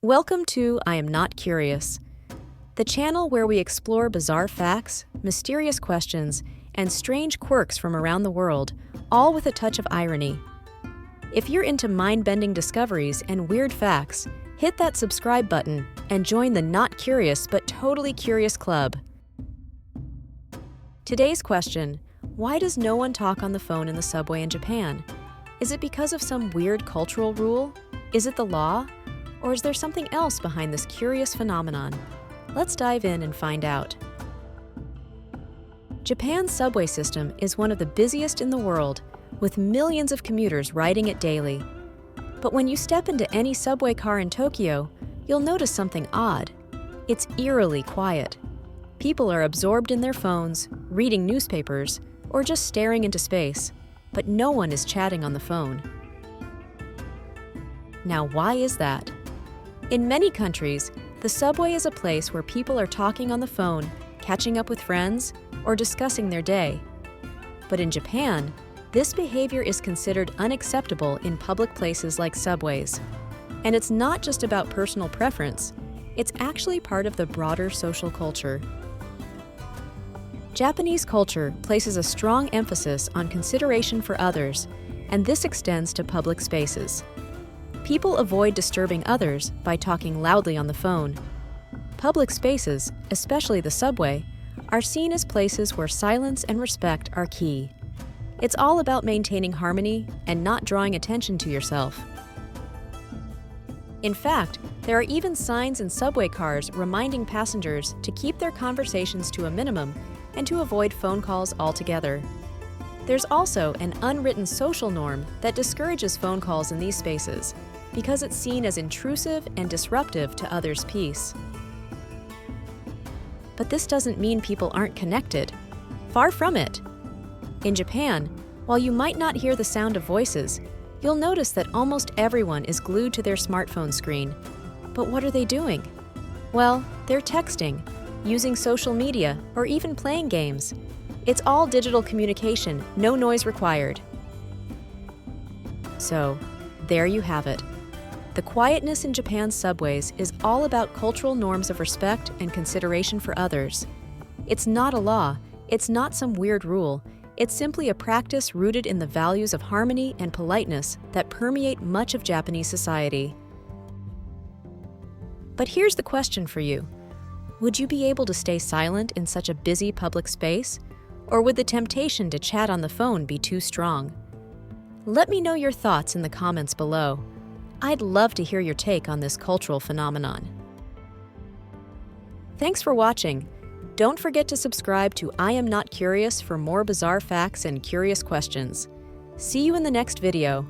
Welcome to I Am Not Curious, the channel where we explore bizarre facts, mysterious questions, and strange quirks from around the world, all with a touch of irony. If you're into mind-bending discoveries and weird facts, hit that subscribe button and join the not curious but totally curious club. Today's question: why does no one talk on the phone in the subway in Japan? Is it because of some weird cultural rule? Is it the law? Or is there something else behind this curious phenomenon? Let's dive in and find out. Japan's subway system is one of the busiest in the world, with millions of commuters riding it daily. But when you step into any subway car in Tokyo, you'll notice something odd. It's eerily quiet. People are absorbed in their phones, reading newspapers, or just staring into space, but no one is chatting on the phone. Now, why is that? In many countries, the subway is a place where people are talking on the phone, catching up with friends, or discussing their day. But in Japan, this behavior is considered unacceptable in public places like subways. And it's not just about personal preference, it's actually part of the broader social culture. Japanese culture places a strong emphasis on consideration for others, and this extends to public spaces. People avoid disturbing others by talking loudly on the phone. Public spaces, especially the subway, are seen as places where silence and respect are key. It's all about maintaining harmony and not drawing attention to yourself. In fact, there are even signs in subway cars reminding passengers to keep their conversations to a minimum and to avoid phone calls altogether. There's also an unwritten social norm that discourages phone calls in these spaces because it's seen as intrusive and disruptive to others' peace. But this doesn't mean people aren't connected. Far from it. In Japan, while you might not hear the sound of voices, you'll notice that almost everyone is glued to their smartphone screen. But what are they doing? Well, they're texting, using social media, or even playing games. It's all digital communication, no noise required. So, there you have it. The quietness in Japan's subways is all about cultural norms of respect and consideration for others. It's not a law, it's not some weird rule, it's simply a practice rooted in the values of harmony and politeness that permeate much of Japanese society. But here's the question for you. Would you be able to stay silent in such a busy public space? Or would the temptation to chat on the phone be too strong? Let me know your thoughts in the comments below. I'd love to hear your take on this cultural phenomenon. Thanks for watching. Don't forget to subscribe to I Am Not Curious for more bizarre facts and curious questions. See you in the next video.